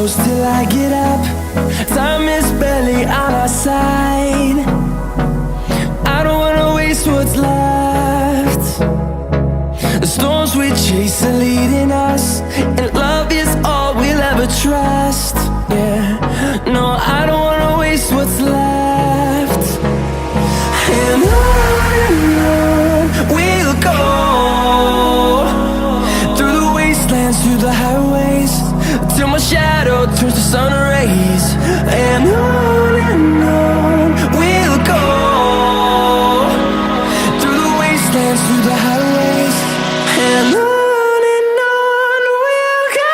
close till I get up. Time is barely on our side. I don't wanna waste what's left. The storms we chase are leading us, and love is all we'll ever trust. Yeah, no, I don't wanna waste what's left. And on we'll go, through the wastelands, through the highways, till my shadow turns to sun rays. And on we'll go, through the wastelands, through the highways, and on we'll go.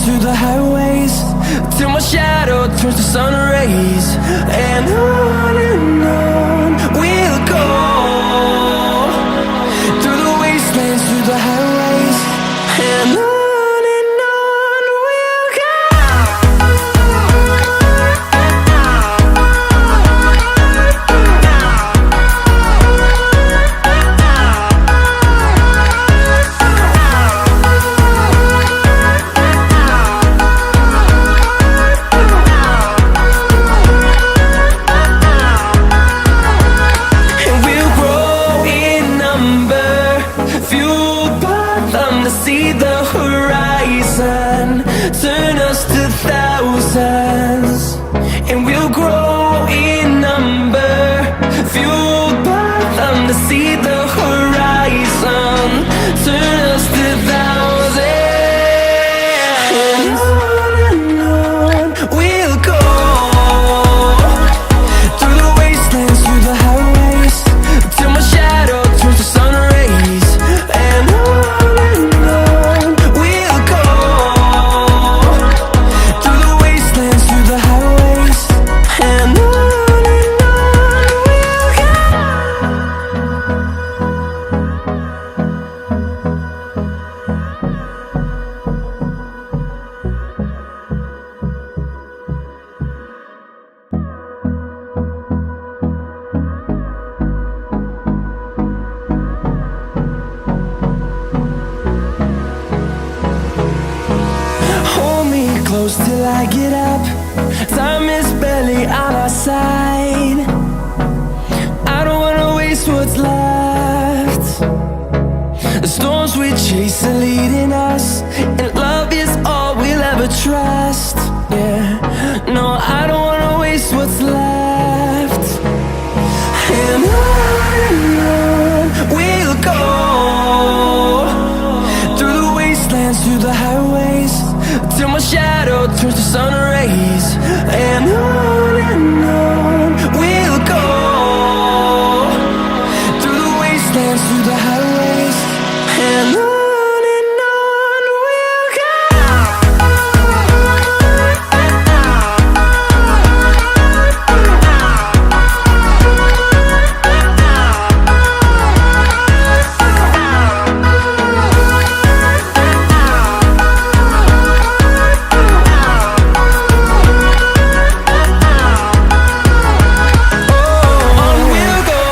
Through the highways, till my shadow turns to sun rays. And on we'll go, through the wastelands, through the highways, and on we'll go. See the horizon, turn us to thousands, and we'll grow in number, fueled by them. To see the horizon, turn us to thousands, and on we'll go, through the wastelands, through the highways, till my shadow turns to sun rays. And close till I get up. Time is barely on our side. I don't wanna waste what's left. The storms we chase are leading us, and love is all we'll ever trust. Yeah, no, I don't wanna waste what's left. And on we'll go, through the wastelands, through the highways, till my shadow turns to sun rays. And on we'll go, through the wastelands, through the highways, and on we'll go. On we'll go,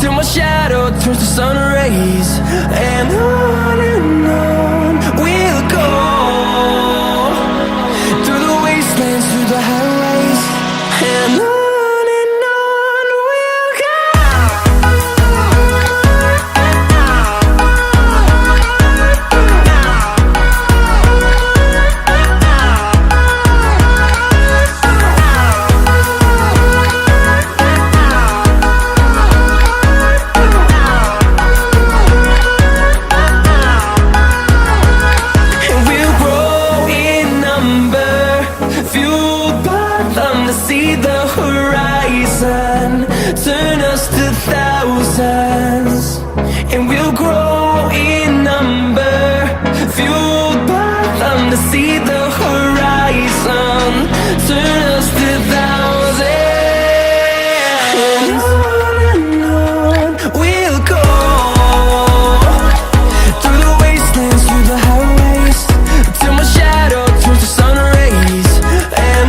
till my shadow turns to sun rays. And on we'll go, through the wastelands, through the highways. And on we'll go. See the horizon, turn us to thousands, and we'll grow in number, fueled by them to see the horizon, turn us to thousands. And on we'll go, through the wastelands, through the highways, till my shadow turns to sun rays. And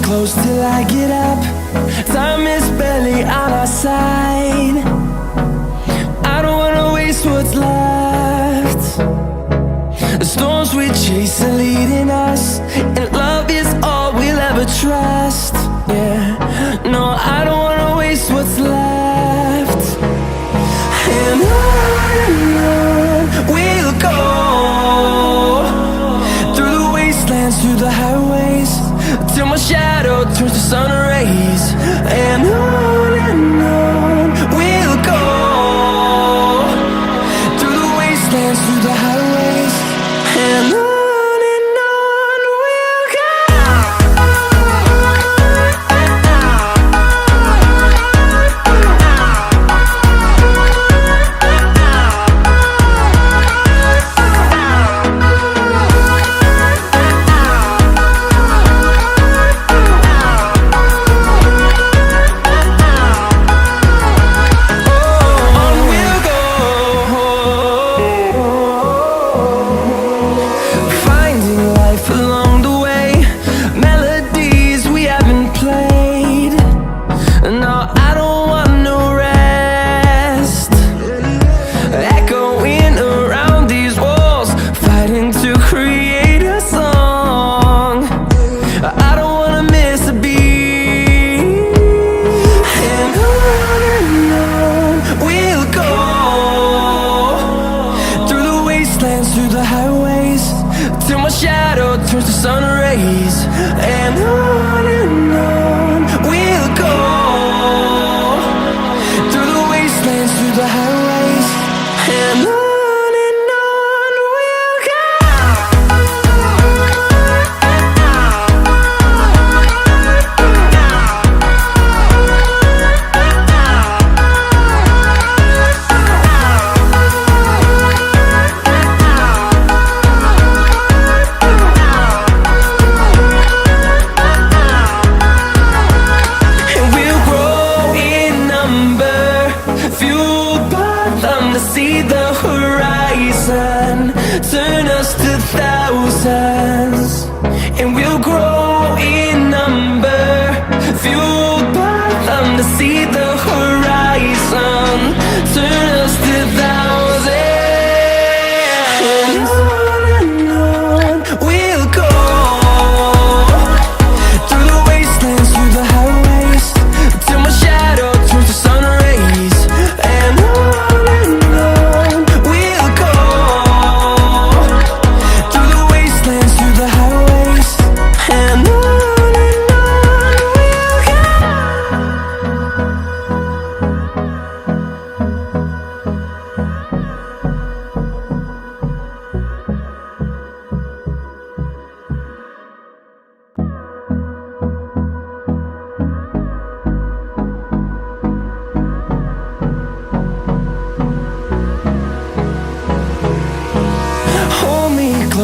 close till I get up. Time is barely on our side. I don't wanna waste what's left. The storms we chase are leading us, and love is all we'll ever trust. Yeah, no, I don't wanna waste what's left. And on we'll go, through the wastelands, through the highways, till my shadow turns to sun rays. And on we'll go, through the wastelands, through the highways. And on we'll go. Through the highways, till my shadow turns to sun rays. And on we'll go, through the wastelands, through the highways. And on we'll go.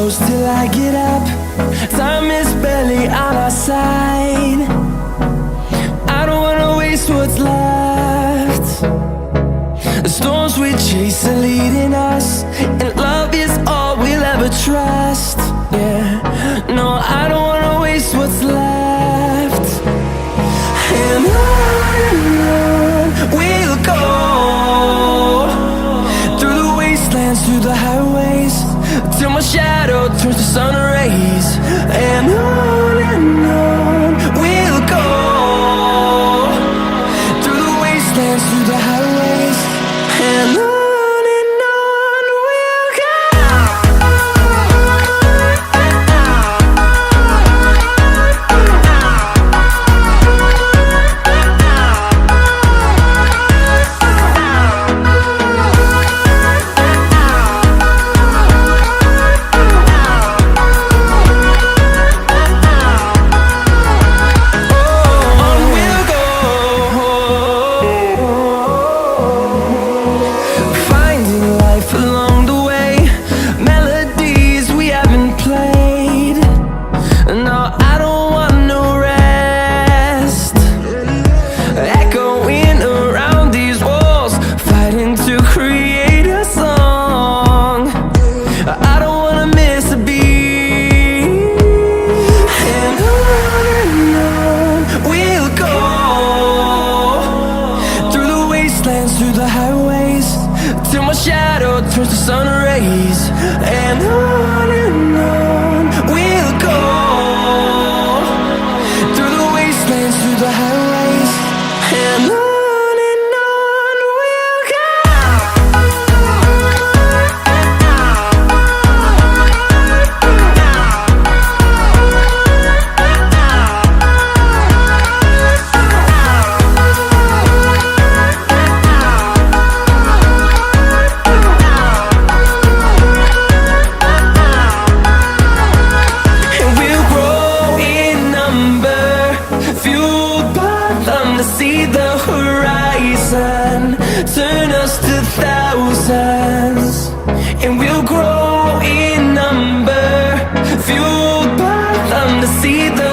close till I get up. Time is barely on our side. I don't wanna waste what's left. The storms we chase are leading us, and love is all we'll ever trust. Yeah, no, I don't wanna waste what's left. And on we'll go, through the wastelands, through the highways, till my shadow turns to sun rays. And on we'll go, through the wastelands, through the highways, and on. Through the highways, till my shadow turns to sun rays. And on we'll go, through the wastelands, through the highways, and on. See the horizon turn us to thousands, and we'll grow in number, fueled by them to see the